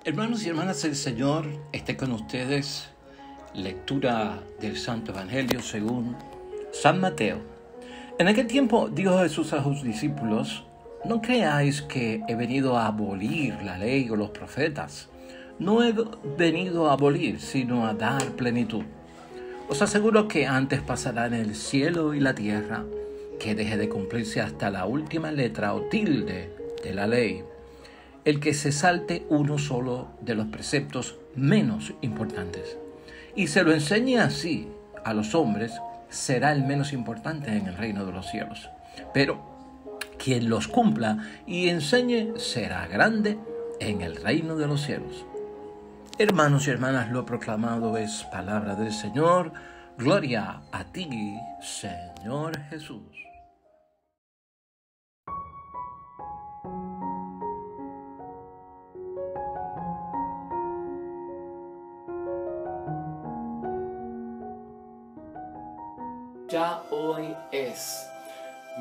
Hermanos y hermanas, el Señor esté con ustedes. Lectura del Santo Evangelio según San Mateo. En aquel tiempo dijo Jesús a sus discípulos: no creáis que he venido a abolir la ley o los profetas. No he venido a abolir, sino a dar plenitud. Os aseguro que antes pasarán el cielo y la tierra, que deje de cumplirse hasta la última letra o tilde de la ley, el que se salte uno solo de los preceptos menos importantes, y se lo enseñe así a los hombres, será el menos importante en el reino de los cielos. Pero quien los cumpla y enseñe será grande en el reino de los cielos. Hermanos y hermanas, lo proclamado es palabra del Señor. Gloria a ti, Señor Jesús. Ya hoy es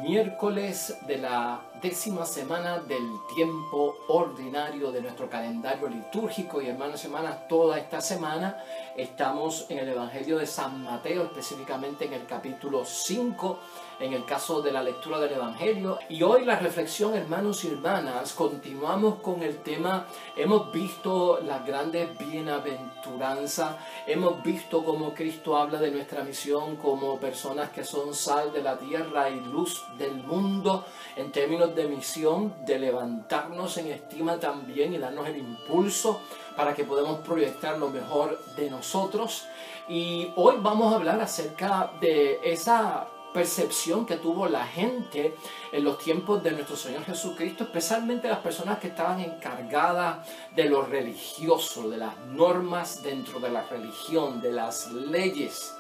miércoles de la 10ª semana del tiempo ordinario de nuestro calendario litúrgico, y hermanos y hermanas, toda esta semana estamos en el Evangelio de San Mateo, específicamente en el capítulo 5, en el caso de la lectura del Evangelio. Y hoy la reflexión, hermanos y hermanas, continuamos con el tema. Hemos visto las grandes bienaventuranzas, hemos visto cómo Cristo habla de nuestra misión como personas que son sal de la tierra y luz del mundo, en términos de misión, de levantarnos en estima también y darnos el impulso para que podamos proyectar lo mejor de nosotros. Y hoy vamos a hablar acerca de esa percepción que tuvo la gente en los tiempos de nuestro Señor Jesucristo, especialmente las personas que estaban encargadas de lo religioso, de las normas dentro de la religión, de las leyes,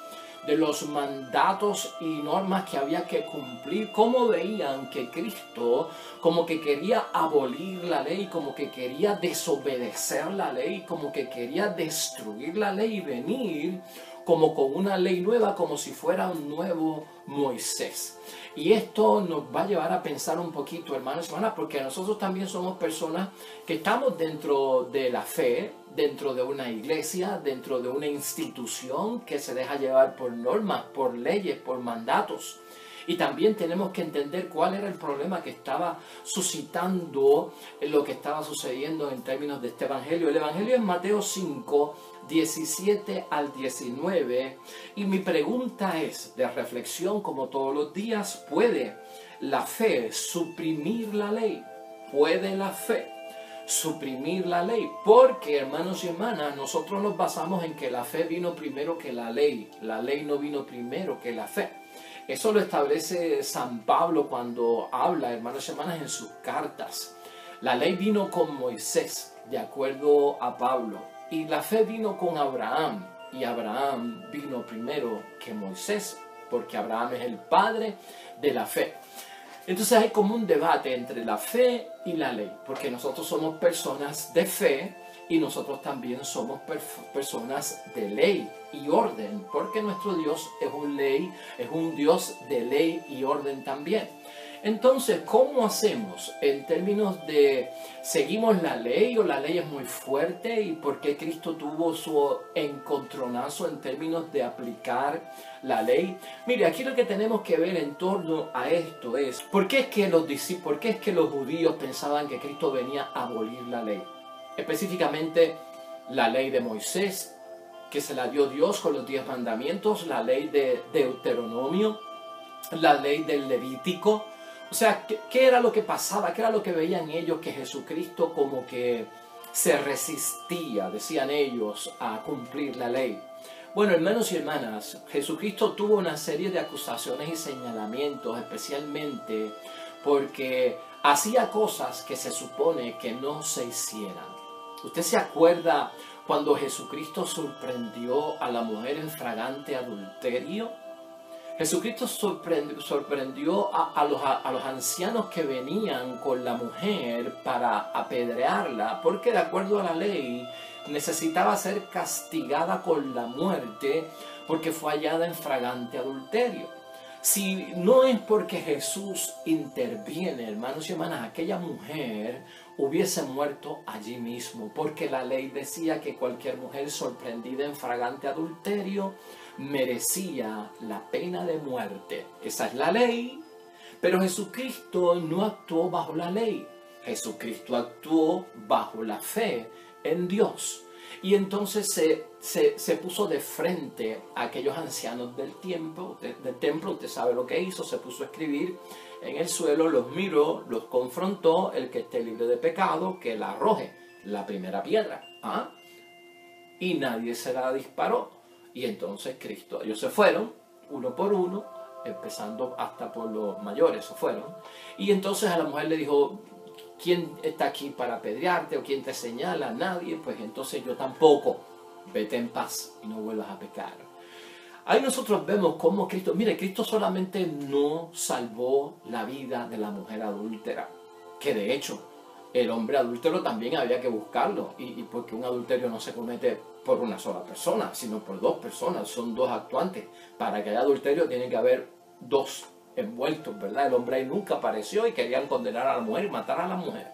de los mandatos y normas que había que cumplir. Cómo veían que Cristo como que quería abolir la ley, como que quería desobedecer la ley, como que quería destruir la ley y venir como con una ley nueva, como si fuera un nuevo Moisés. Y esto nos va a llevar a pensar un poquito, hermanos y hermanas, porque nosotros también somos personas que estamos dentro de la fe, dentro de una iglesia, dentro de una institución que se deja llevar por normas, por leyes, por mandatos. Y también tenemos que entender cuál era el problema que estaba suscitando lo que estaba sucediendo en términos de este evangelio. El evangelio es Mateo 5, 17 al 19. Y mi pregunta es, de reflexión como todos los días: ¿puede la fe suprimir la ley? ¿Puede la fe suprimir la ley? Porque, hermanos y hermanas, nosotros nos basamos en que la fe vino primero que la ley. La ley no vino primero que la fe. Eso lo establece San Pablo cuando habla, hermanos y hermanas, en sus cartas. La ley vino con Moisés, de acuerdo a Pablo, y la fe vino con Abraham, y Abraham vino primero que Moisés, porque Abraham es el padre de la fe. Entonces hay como un debate entre la fe y la ley, porque nosotros somos personas de fe y nosotros también somos personas de ley y orden, porque nuestro Dios es un Dios de ley y orden también. Entonces, ¿cómo hacemos en términos de seguimos la ley o la ley es muy fuerte? ¿Y por qué Cristo tuvo su encontronazo en términos de aplicar la ley? Mire, aquí lo que tenemos que ver en torno a esto es ¿por qué es que los judíos pensaban que Cristo venía a abolir la ley? Específicamente la ley de Moisés, que se la dio Dios con los 10 mandamientos, la ley de Deuteronomio, la ley del Levítico. O sea, ¿qué era lo que pasaba? ¿Qué era lo que veían ellos? Que Jesucristo como que se resistía, decían ellos, a cumplir la ley. Bueno, hermanos y hermanas, Jesucristo tuvo una serie de acusaciones y señalamientos, especialmente porque hacía cosas que se supone que no se hicieran. ¿Usted se acuerda cuando Jesucristo sorprendió a la mujer en fragante adulterio? Jesucristo sorprendió a los ancianos que venían con la mujer para apedrearla, porque de acuerdo a la ley necesitaba ser castigada con la muerte porque fue hallada en fragante adulterio. Si no es porque Jesús interviene, hermanos y hermanas, aquella mujer hubiese muerto allí mismo, porque la ley decía que cualquier mujer sorprendida en flagrante adulterio merecía la pena de muerte. Esa es la ley, pero Jesucristo no actuó bajo la ley. Jesucristo actuó bajo la fe en Dios. Y entonces se puso de frente a aquellos ancianos del templo. Usted sabe lo que hizo, se puso a escribir en el suelo, los miró, los confrontó, el que esté libre de pecado, que la arroje la primera piedra. ¿Ah? Y nadie se la disparó. Y entonces ellos se fueron, uno por uno, empezando hasta por los mayores, se fueron. Y entonces a la mujer le dijo, ¿quién está aquí para apedrearte o quién te señala? Nadie. Pues entonces yo tampoco. Vete en paz y no vuelvas a pecar. Ahí nosotros vemos cómo Cristo solamente no salvó la vida de la mujer adúltera, que de hecho el hombre adúltero también había que buscarlo, y porque un adulterio no se comete por una sola persona, sino por dos personas, son dos actuantes. Para que haya adulterio tiene que haber dos envueltos, ¿verdad? El hombre ahí nunca apareció y querían condenar a la mujer y matar a la mujer.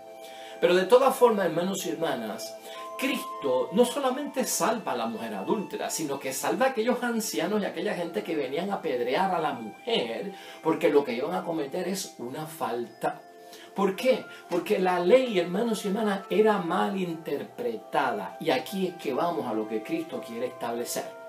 Pero de todas formas, hermanos y hermanas, Cristo no solamente salva a la mujer adúltera, sino que salva a aquellos ancianos y a aquella gente que venían a apedrear a la mujer, porque lo que iban a cometer es una falta. ¿Por qué? Porque la ley, hermanos y hermanas, era mal interpretada. Y aquí es que vamos a lo que Cristo quiere establecer.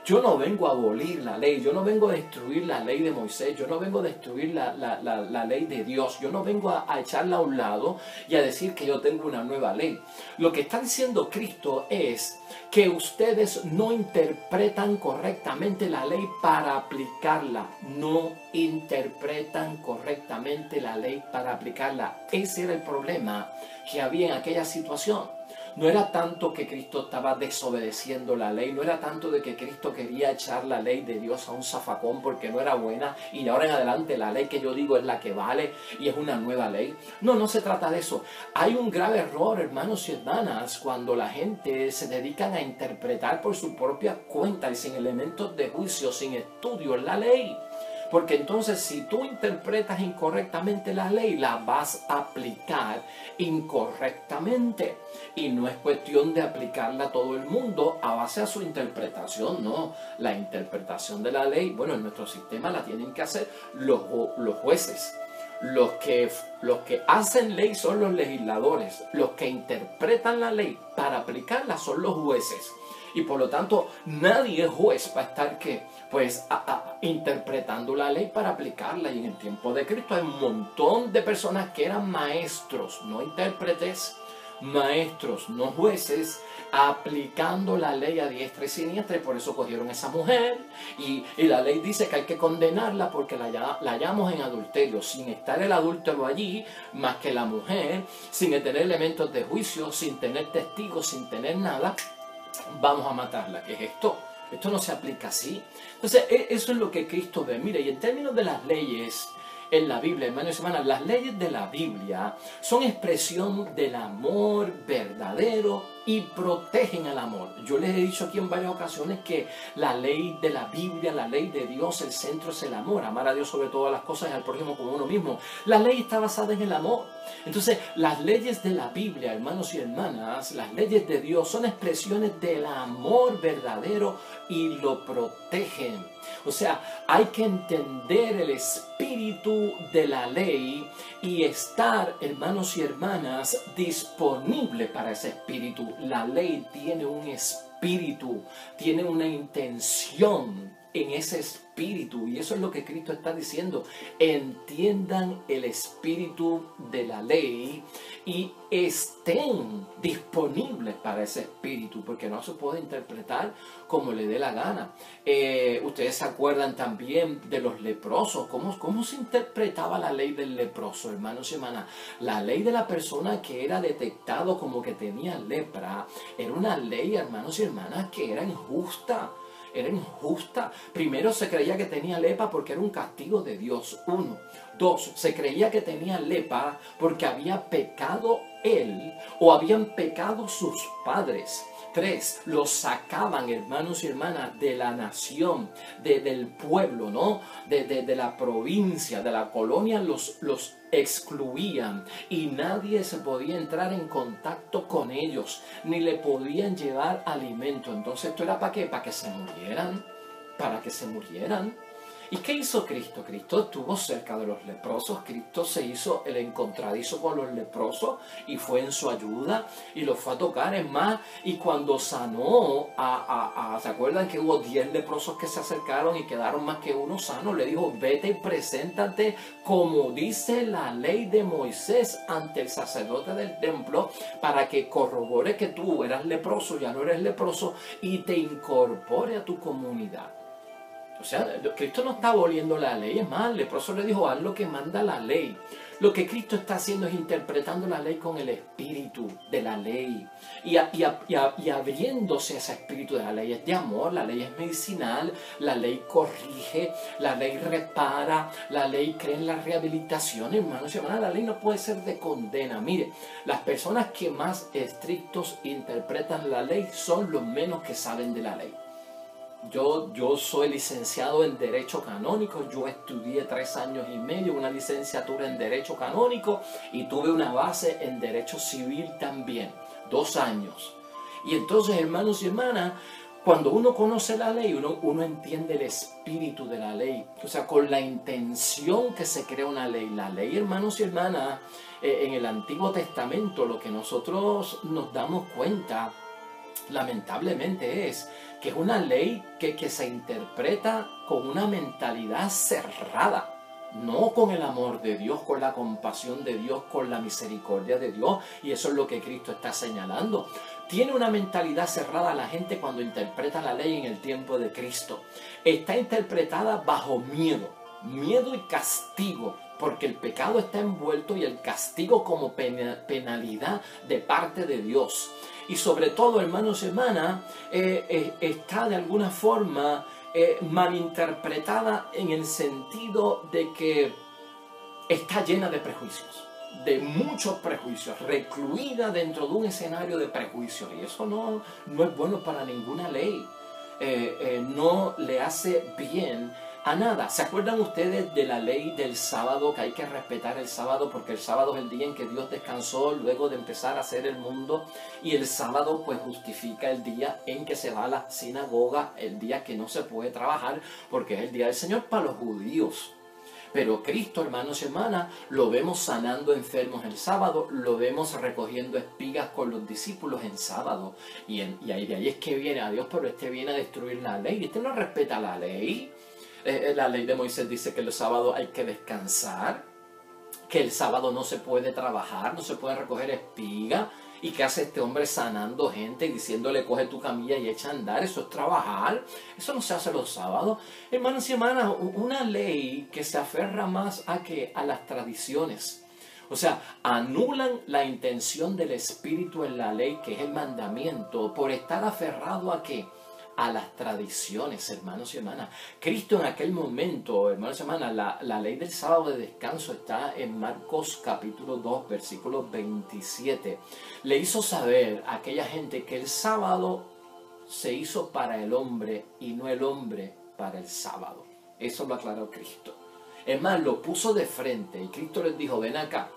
Yo no vengo a abolir la ley, yo no vengo a destruir la ley de Moisés, yo no vengo a destruir la ley de Dios, yo no vengo a echarla a un lado y a decir que yo tengo una nueva ley. Lo que está diciendo Cristo es que ustedes no interpretan correctamente la ley para aplicarla, no interpretan correctamente la ley para aplicarla. Ese era el problema que había en aquella situación. No era tanto que Cristo estaba desobedeciendo la ley, no era tanto de que Cristo quería echar la ley de Dios a un zafacón porque no era buena y de ahora en adelante la ley que yo digo es la que vale y es una nueva ley. No, no se trata de eso. Hay un grave error, hermanos y hermanas, cuando la gente se dedican a interpretar por su propia cuenta y sin elementos de juicio, sin estudio en la ley. Porque entonces si tú interpretas incorrectamente la ley, la vas a aplicar incorrectamente. Y no es cuestión de aplicarla a todo el mundo a base a su interpretación, no. La interpretación de la ley, bueno, en nuestro sistema la tienen que hacer los jueces. Los que hacen ley son los legisladores. Los que interpretan la ley para aplicarla son los jueces. Y por lo tanto, nadie es juez para estar interpretando la ley para aplicarla. Y en el tiempo de Cristo hay un montón de personas que eran maestros, no intérpretes, maestros, no jueces, aplicando la ley a diestra y siniestra. Y por eso cogieron a esa mujer y la ley dice que hay que condenarla porque la hallamos en adulterio, sin estar el adúltero allí, más que la mujer, sin tener elementos de juicio, sin tener testigos, sin tener nada. Vamos a matarla. ¿Qué es esto? Esto no se aplica así. Entonces, eso es lo que Cristo ve. Mire, y en términos de las leyes en la Biblia, hermanos y hermanas, las leyes de la Biblia son expresión del amor verdadero y protegen al amor. Yo les he dicho aquí en varias ocasiones que la ley de la Biblia, la ley de Dios, el centro es el amor. Amar a Dios sobre todas las cosas y al prójimo como uno mismo. La ley está basada en el amor. Entonces, las leyes de la Biblia, hermanos y hermanas, las leyes de Dios son expresiones del amor verdadero y lo protegen. O sea, hay que entender el espíritu de la ley y estar, hermanos y hermanas, disponible para ese espíritu. La ley tiene un espíritu, tiene una intención en ese espíritu, y eso es lo que Cristo está diciendo. Entiendan el espíritu de la ley y estén disponibles para ese espíritu, porque no se puede interpretar como le dé la gana. Ustedes se acuerdan también de los leprosos. ¿Cómo se interpretaba la ley del leproso, hermanos y hermanas? La ley de la persona que era detectado como que tenía lepra era una ley, hermanos y hermanas, que era injusta. Era injusta. Primero se creía que tenía lepra porque era un castigo de Dios. 1. 2, se creía que tenía lepra porque había pecado él o habían pecado sus padres. 3, los sacaban, hermanos y hermanas, de la nación, del pueblo, ¿no? De la provincia, de la colonia, los excluían y nadie se podía entrar en contacto con ellos, ni le podían llevar alimento. Entonces, ¿esto era para qué? Para que se murieran, para que se murieran. ¿Y qué hizo Cristo? Cristo estuvo cerca de los leprosos. Cristo se hizo el encontradizo con los leprosos y fue en su ayuda y los fue a tocar. Es más, y cuando sanó, ¿se acuerdan que hubo 10 leprosos que se acercaron y quedaron más que uno sanos? Le dijo, vete y preséntate como dice la ley de Moisés ante el sacerdote del templo para que corrobore que tú eras leproso, ya no eres leproso y te incorpore a tu comunidad. O sea, Cristo no está aboliendo la ley, es más, el leproso le dijo, haz lo que manda la ley. Lo que Cristo está haciendo es interpretando la ley con el espíritu de la ley y abriéndose a ese espíritu de la ley. Es de amor, la ley es medicinal, la ley corrige, la ley repara, la ley cree en la rehabilitación. Hermanos y hermanas, la ley no puede ser de condena. Mire, las personas que más estrictos interpretan la ley son los menos que saben de la ley. Yo soy licenciado en Derecho Canónico, yo estudié 3 años y medio, una licenciatura en Derecho Canónico y tuve una base en Derecho Civil también, 2 años. Y entonces, hermanos y hermanas, cuando uno conoce la ley, uno entiende el espíritu de la ley, o sea, con la intención que se crea una ley. La ley, hermanos y hermanas, en el Antiguo Testamento, lo que nosotros nos damos cuenta, lamentablemente, es que es una ley que se interpreta con una mentalidad cerrada, no con el amor de Dios, con la compasión de Dios, con la misericordia de Dios, y eso es lo que Cristo está señalando. Tiene una mentalidad cerrada la gente cuando interpreta la ley en el tiempo de Cristo. Está interpretada bajo miedo y castigo, porque el pecado está envuelto y el castigo como penalidad de parte de Dios. Y sobre todo, hermanos y hermanas, está de alguna forma malinterpretada en el sentido de que está llena de prejuicios, de muchos prejuicios, recluida dentro de un escenario de prejuicios. Y eso no es bueno para ninguna ley, no le hace bien a nada. ¿Se acuerdan ustedes de la ley del sábado? Que hay que respetar el sábado porque el sábado es el día en que Dios descansó luego de empezar a hacer el mundo, y el sábado pues justifica el día en que se va a la sinagoga, el día que no se puede trabajar porque es el día del Señor para los judíos. Pero Cristo, hermanos y hermanas, lo vemos sanando enfermos el sábado, lo vemos recogiendo espigas con los discípulos en sábado. Y de ahí es que viene a Dios, pero este viene a destruir la ley. Este no respeta la ley. La ley de Moisés dice que el sábado hay que descansar, que el sábado no se puede trabajar, no se puede recoger espiga. ¿Y qué hace este hombre sanando gente y diciéndole coge tu camilla y echa a andar? Eso es trabajar, eso no se hace los sábados. Hermanos y hermanas, una ley que se aferra más a las tradiciones. O sea, anulan la intención del Espíritu en la ley, que es el mandamiento, por estar aferrado ¿a qué? A las tradiciones, hermanos y hermanas. Cristo en aquel momento, hermanos y hermanas, la ley del sábado de descanso está en Marcos capítulo 2, versículo 27. Le hizo saber a aquella gente que el sábado se hizo para el hombre y no el hombre para el sábado. Eso lo aclaró Cristo. Es más, lo puso de frente y Cristo les dijo, ven acá.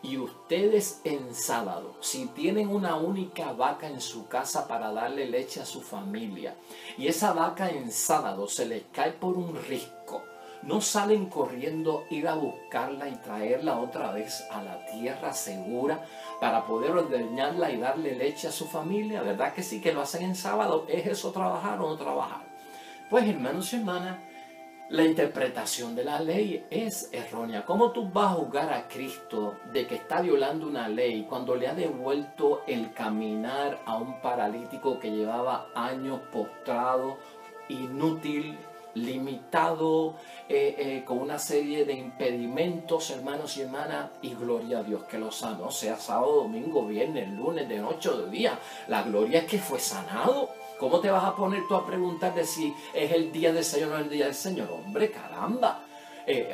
Y ustedes en sábado, si tienen una única vaca en su casa para darle leche a su familia, y esa vaca en sábado se les cae por un risco, ¿no salen corriendo ir a buscarla y traerla otra vez a la tierra segura para poder ordeñarla y darle leche a su familia? ¿Verdad que sí que lo hacen en sábado? ¿Es eso trabajar o no trabajar? Pues hermanos y hermanas, la interpretación de la ley es errónea. ¿Cómo tú vas a juzgar a Cristo de que está violando una ley cuando le ha devuelto el caminar a un paralítico que llevaba años postrado, inútil, limitado, con una serie de impedimentos, hermanos y hermanas, y gloria a Dios que lo sanó, sea sábado, domingo, viernes, lunes, de noche o de día? La gloria es que fue sanado. ¿Cómo te vas a poner tú a preguntar de si es el día del Señor o no es el día del Señor? Hombre, caramba.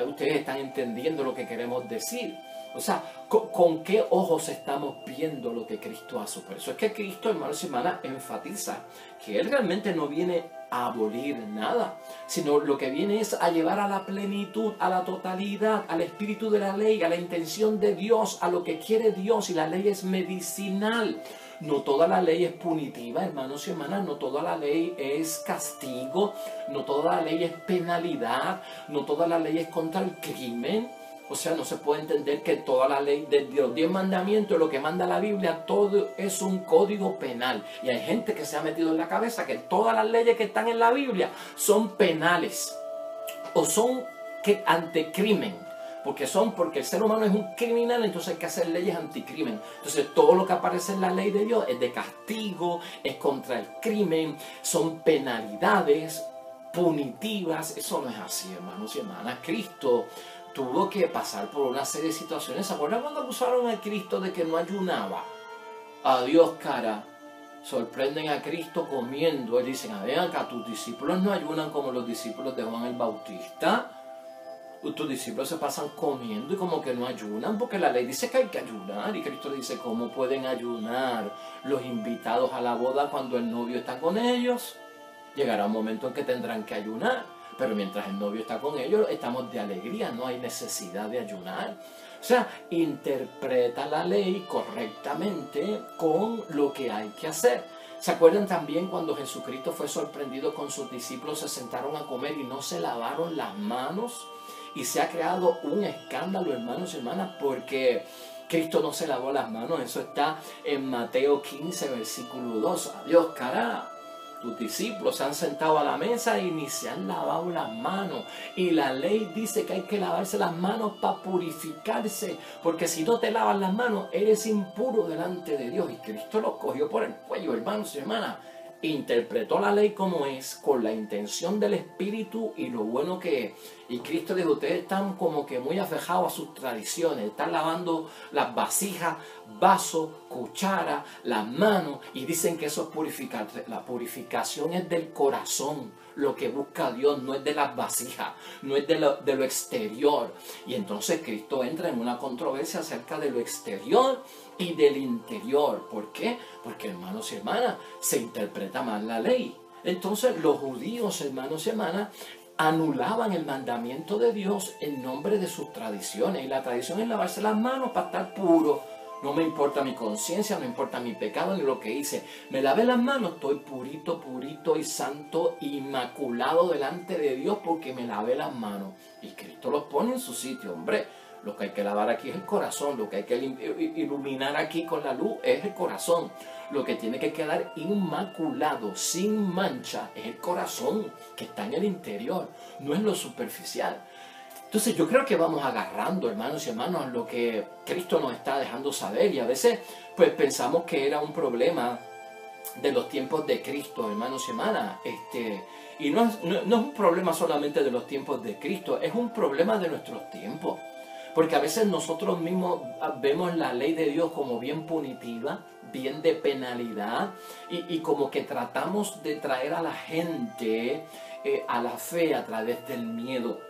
ustedes están entendiendo lo que queremos decir. O sea, ¿con qué ojos estamos viendo lo que Cristo hace? Por eso es que Cristo, hermanos y hermanas, enfatiza que Él realmente no viene a abolir nada, sino lo que viene es a llevar a la plenitud, a la totalidad, al espíritu de la ley, a la intención de Dios, a lo que quiere Dios, y la ley es medicinal. No toda la ley es punitiva, hermanos y hermanas, no toda la ley es castigo, no toda la ley es penalidad, no toda la ley es contra el crimen. O sea, no se puede entender que toda la ley de los 10 mandamientos, lo que manda la Biblia, todo es un código penal. Y hay gente que se ha metido en la cabeza que todas las leyes que están en la Biblia son penales o son anticrimen. Porque el ser humano es un criminal, entonces hay que hacer leyes anticrimen. Entonces todo lo que aparece en la ley de Dios es de castigo, es contra el crimen, son penalidades punitivas. Eso no es así, hermanos y hermanas. Cristo tuvo que pasar por una serie de situaciones. ¿Se acuerdan cuando acusaron a Cristo de que no ayunaba? Adiós, cara. Sorprenden a Cristo comiendo. Y dicen, a ver acá, tus discípulos no ayunan como los discípulos de Juan el Bautista. Tus discípulos se pasan comiendo y como que no ayunan, porque la ley dice que hay que ayunar. Y Cristo le dice, ¿cómo pueden ayunar los invitados a la boda cuando el novio está con ellos? Llegará un momento en que tendrán que ayunar, pero mientras el novio está con ellos, estamos de alegría, no hay necesidad de ayunar. O sea, interpreta la ley correctamente con lo que hay que hacer. ¿Se acuerdan también cuando Jesucristo fue sorprendido con sus discípulos, se sentaron a comer y no se lavaron las manos? Y se ha creado un escándalo, hermanos y hermanas, porque Cristo no se lavó las manos. Eso está en Mateo 15, versículo 2. Adiós, cara. Tus discípulos se han sentado a la mesa y ni se han lavado las manos. Y la ley dice que hay que lavarse las manos para purificarse. Porque si no te lavas las manos, eres impuro delante de Dios. Y Cristo lo cogió por el cuello, hermanos y hermanas. Interpretó la ley como es, con la intención del Espíritu y lo bueno que es. Y Cristo dijo, ustedes están como que muy afejados a sus tradiciones, están lavando las vasijas, vasos, cuchara, las manos, y dicen que eso es purificar. La purificación es del corazón. Lo que busca Dios no es de las vasijas, no es de lo exterior. Y entonces Cristo entra en una controversia acerca de lo exterior y del interior. ¿Por qué? Porque, hermanos y hermanas, se interpreta mal la ley. Entonces los judíos, hermanos y hermanas, anulaban el mandamiento de Dios en nombre de sus tradiciones. Y la tradición es lavarse las manos para estar puro. No me importa mi conciencia, no importa mi pecado ni lo que hice. Me lavé las manos, estoy purito, purito y santo, inmaculado delante de Dios porque me lavé las manos. Y Cristo los pone en su sitio, hombre. Lo que hay que lavar aquí es el corazón, lo que hay que iluminar aquí con la luz es el corazón. Lo que tiene que quedar inmaculado, sin mancha, es el corazón que está en el interior, no es lo superficial. Entonces yo creo que vamos agarrando, hermanos y hermanas, lo que Cristo nos está dejando saber, y a veces pues pensamos que era un problema de los tiempos de Cristo, hermanos y hermanas, y no es un problema solamente de los tiempos de Cristo, es un problema de nuestros tiempos, porque a veces nosotros mismos vemos la ley de Dios como bien punitiva, bien de penalidad, y como que tratamos de traer a la gente a la fe a través del miedo.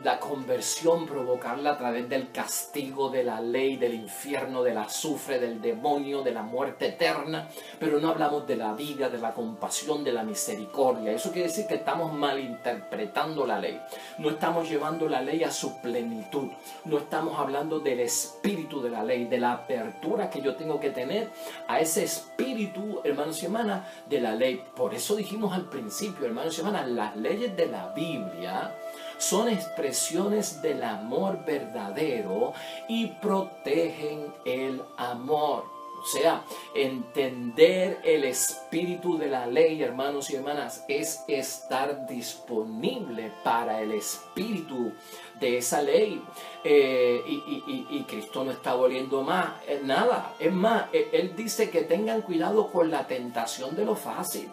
La conversión, provocarla a través del castigo de la ley, del infierno, del azufre, del demonio, de la muerte eterna, pero no hablamos de la vida, de la compasión, de la misericordia. Eso quiere decir que estamos malinterpretando la ley, no estamos llevando la ley a su plenitud, no estamos hablando del espíritu de la ley, de la apertura que yo tengo que tener a ese espíritu, hermanos y hermanas, de la ley. Por eso dijimos al principio, hermanos y hermanas, las leyes de la Biblia son expresiones del amor verdadero y protegen el amor. O sea, entender el espíritu de la ley, hermanos y hermanas, es estar disponible para el espíritu de esa ley. Y Cristo no está volviendo más nada. Es más, Él dice que tengan cuidado con la tentación de lo fácil.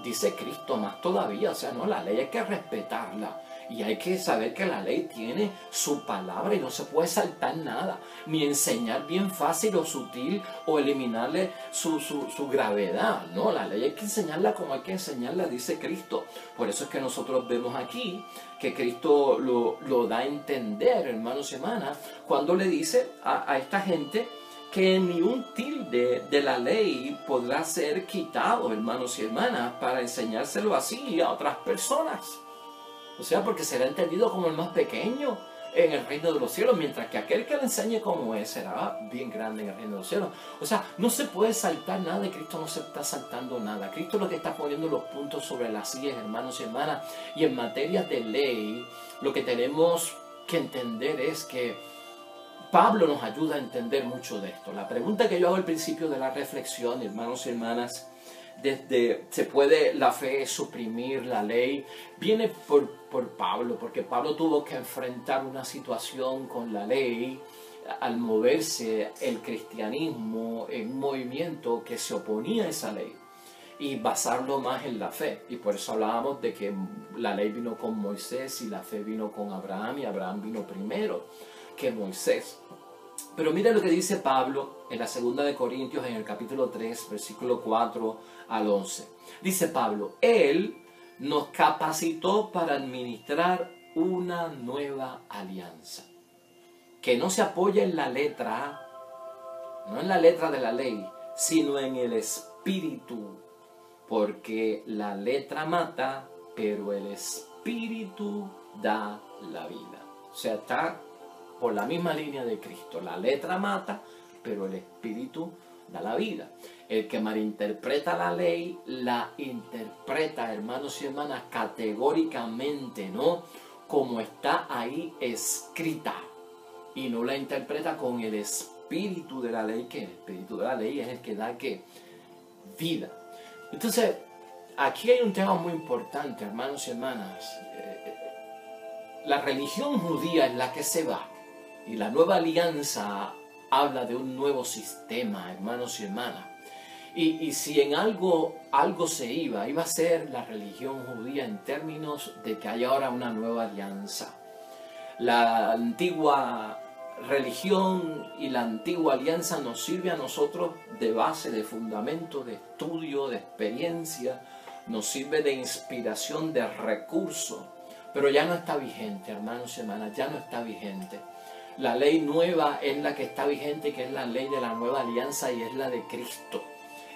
Dice Cristo más todavía, o sea, no, la ley hay que respetarla. Y hay que saber que la ley tiene su palabra y no se puede saltar nada, ni enseñar bien fácil o sutil o eliminarle su gravedad. No, la ley hay que enseñarla como hay que enseñarla, dice Cristo. Por eso es que nosotros vemos aquí que Cristo lo da a entender, hermanos y hermanas, cuando le dice a esta gente que ni un tilde de la ley podrá ser quitado, hermanos y hermanas, para enseñárselo así a otras personas. O sea, porque será entendido como el más pequeño en el reino de los cielos, mientras que aquel que le enseñe cómo es será bien grande en el reino de los cielos. O sea, no se puede saltar nada y Cristo no se está saltando nada. Cristo lo que está poniendo los puntos sobre las sillas, hermanos y hermanas. Y en materia de ley, lo que tenemos que entender es que Pablo nos ayuda a entender mucho de esto. La pregunta que yo hago al principio de la reflexión, hermanos y hermanas, ¿se puede la fe suprimir la ley? Viene por Pablo, porque Pablo tuvo que enfrentar una situación con la ley al moverse el cristianismo en un movimiento que se oponía a esa ley y basarlo más en la fe. Y por eso hablábamos de que la ley vino con Moisés y la fe vino con Abraham, y Abraham vino primero que Moisés. Pero mira lo que dice Pablo en la segunda de Corintios, en el capítulo 3, versículo 4 al 11. Dice Pablo: Él nos capacitó para administrar una nueva alianza, que no se apoya en la letra, no en la letra de la ley, sino en el espíritu, porque la letra mata, pero el espíritu da la vida. O sea, está por la misma línea de Cristo. La letra mata, pero el espíritu da la vida. El que malinterpreta la ley, la interpreta, hermanos y hermanas, categóricamente, ¿no? Como está ahí escrita. Y no la interpreta con el espíritu de la ley, que el espíritu de la ley es el que da, ¿qué? Vida. Entonces, aquí hay un tema muy importante, hermanos y hermanas. La religión judía es la que se va. Y la nueva alianza habla de un nuevo sistema, hermanos y hermanas. Y si en algo se iba a ser la religión judía en términos de que hay ahora una nueva alianza. La antigua religión y la antigua alianza nos sirve a nosotros de base, de fundamento, de estudio, de experiencia, nos sirve de inspiración, de recurso, pero ya no está vigente, hermanos y hermanas, ya no está vigente. La ley nueva es la que está vigente, que es la ley de la nueva alianza, y es la de Cristo.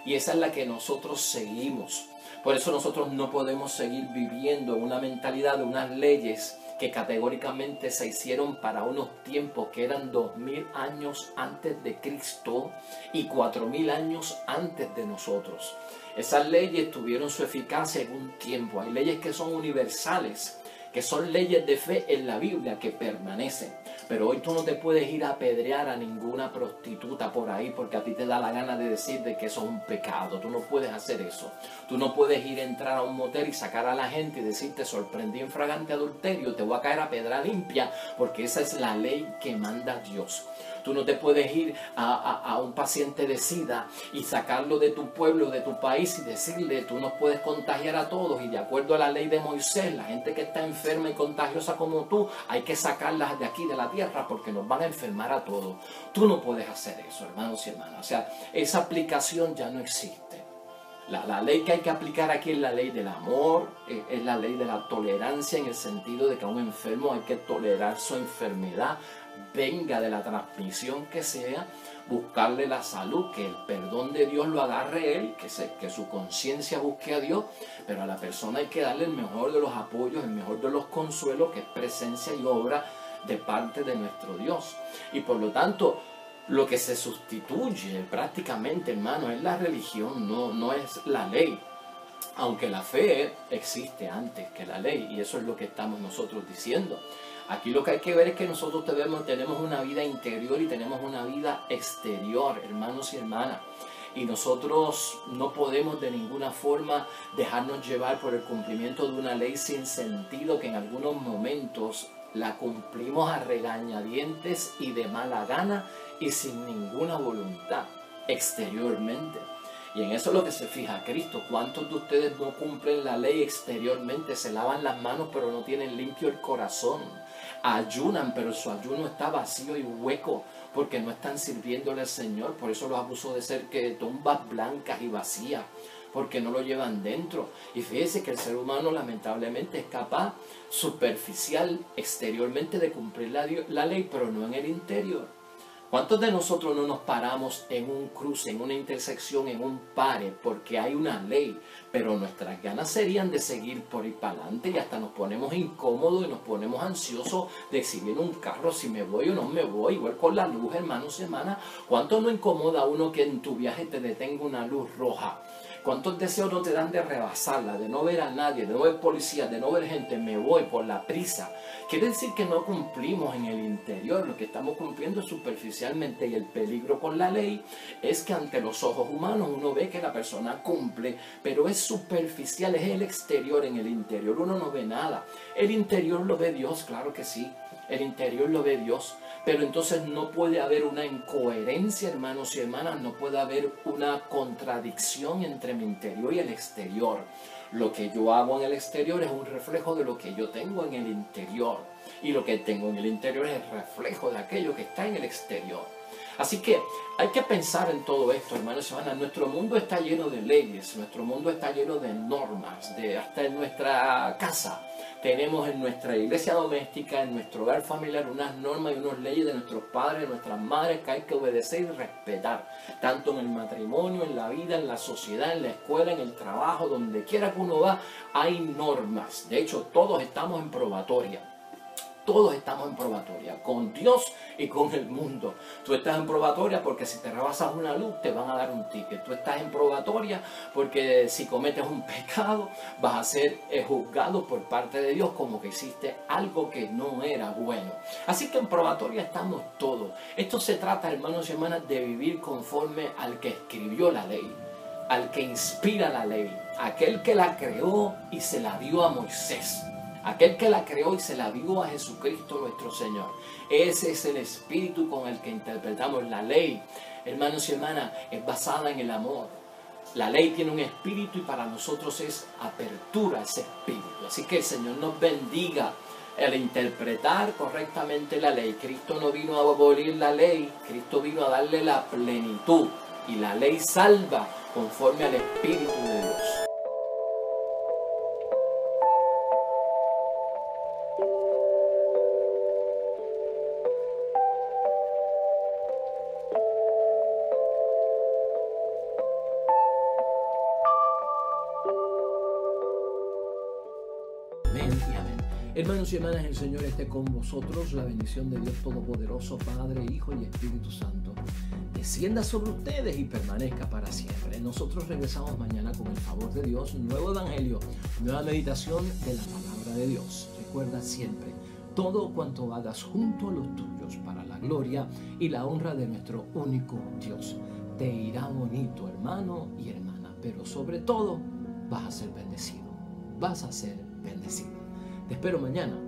Y esa es la que nosotros seguimos. Por eso nosotros no podemos seguir viviendo una mentalidad de unas leyes que categóricamente se hicieron para unos tiempos que eran 2000 años antes de Cristo y 4000 años antes de nosotros. Esas leyes tuvieron su eficacia en un tiempo. Hay leyes que son universales, que son leyes de fe en la Biblia que permanecen. Pero hoy tú no te puedes ir a apedrear a ninguna prostituta por ahí porque a ti te da la gana de decir de que eso es un pecado. Tú no puedes hacer eso. Tú no puedes ir a entrar a un motel y sacar a la gente y decir: te sorprendí en fragante adulterio, te voy a caer a pedra limpia, porque esa es la ley que manda Dios. Tú no te puedes ir a un paciente de SIDA y sacarlo de tu pueblo, de tu país, y decirle: tú nos puedes contagiar a todos, y de acuerdo a la ley de Moisés, la gente que está enferma y contagiosa como tú, hay que sacarlas de aquí, de la tierra, porque nos van a enfermar a todos. Tú no puedes hacer eso, hermanos y hermanas. O sea, esa aplicación ya no existe. La ley que hay que aplicar aquí es la ley del amor, es la ley de la tolerancia, en el sentido de que a un enfermo hay que tolerar su enfermedad, venga de la transmisión que sea, buscarle la salud, que el perdón de Dios lo agarre él, que su conciencia busque a Dios, pero a la persona hay que darle el mejor de los apoyos, el mejor de los consuelos, que es presencia y obra de parte de nuestro Dios. Y por lo tanto, lo que se sustituye prácticamente, hermano, es la religión, no es la ley. Aunque la fe existe antes que la ley, y eso es lo que estamos nosotros diciendo. Aquí lo que hay que ver es que nosotros tenemos una vida interior y tenemos una vida exterior, hermanos y hermanas. Y nosotros no podemos de ninguna forma dejarnos llevar por el cumplimiento de una ley sin sentido, que en algunos momentos la cumplimos a regañadientes y de mala gana y sin ninguna voluntad exteriormente. Y en eso es lo que se fija Cristo. ¿Cuántos de ustedes no cumplen la ley exteriormente? Se lavan las manos pero no tienen limpio el corazón. Ayunan pero su ayuno está vacío y hueco porque no están sirviéndole al Señor. Por eso los acuso de ser que tumbas blancas y vacías, porque no lo llevan dentro. Y fíjese que el ser humano lamentablemente es capaz superficial, exteriormente, de cumplir la ley, pero no en el interior. ¿Cuántos de nosotros no nos paramos en un cruce, en una intersección, en un pare, porque hay una ley, pero nuestras ganas serían de seguir por ahí para adelante y hasta nos ponemos incómodos y nos ponemos ansiosos de si viene un carro, si me voy o no me voy? Igual con la luz, hermanos y hermanas. ¿Cuánto no incomoda a uno que en tu viaje te detenga una luz roja? ¿Cuántos deseos no te dan de rebasarla, de no ver a nadie, de no ver policías, de no ver gente? Me voy por la prisa. Quiere decir que no cumplimos en el interior, lo que estamos cumpliendo es superficialmente, y el peligro con la ley es que ante los ojos humanos uno ve que la persona cumple, pero es superficial, es el exterior. En el interior uno no ve nada. El interior lo ve Dios, claro que sí, el interior lo ve Dios. Pero entonces no puede haber una incoherencia, hermanos y hermanas, no puede haber una contradicción entre mi interior y el exterior. Lo que yo hago en el exterior es un reflejo de lo que yo tengo en el interior. Y lo que tengo en el interior es el reflejo de aquello que está en el exterior. Así que hay que pensar en todo esto, hermanos y hermanas. Nuestro mundo está lleno de leyes, nuestro mundo está lleno de normas, hasta en nuestra casa. Tenemos en nuestra iglesia doméstica, en nuestro hogar familiar, unas normas y unas leyes de nuestros padres, de nuestras madres, que hay que obedecer y respetar. Tanto en el matrimonio, en la vida, en la sociedad, en la escuela, en el trabajo, donde quiera que uno va, hay normas. De hecho, todos estamos en probatoria. Todos estamos en probatoria, con Dios y con el mundo. Tú estás en probatoria porque si te rebasas una luz te van a dar un ticket. Tú estás en probatoria porque si cometes un pecado vas a ser juzgado por parte de Dios como que hiciste algo que no era bueno. Así que en probatoria estamos todos. Esto se trata, hermanos y hermanas, de vivir conforme al que escribió la ley, al que inspira la ley, aquel que la creó y se la dio a Moisés. Aquel que la creó y se la dio a Jesucristo nuestro Señor. Ese es el espíritu con el que interpretamos la ley. Hermanos y hermanas, es basada en el amor. La ley tiene un espíritu y para nosotros es apertura a ese espíritu. Así que el Señor nos bendiga al interpretar correctamente la ley. Cristo no vino a abolir la ley, Cristo vino a darle la plenitud. Y la ley salva conforme al espíritu de Dios. Hermanos y hermanas, el Señor esté con vosotros. La bendición de Dios Todopoderoso, Padre, Hijo y Espíritu Santo, descienda sobre ustedes y permanezca para siempre. Nosotros regresamos mañana con el favor de Dios, un nuevo evangelio, nueva meditación de la palabra de Dios. Recuerda siempre, todo cuanto hagas junto a los tuyos para la gloria y la honra de nuestro único Dios. Te irá bonito, hermano y hermana, pero sobre todo vas a ser bendecido. Vas a ser bendecido. Te espero mañana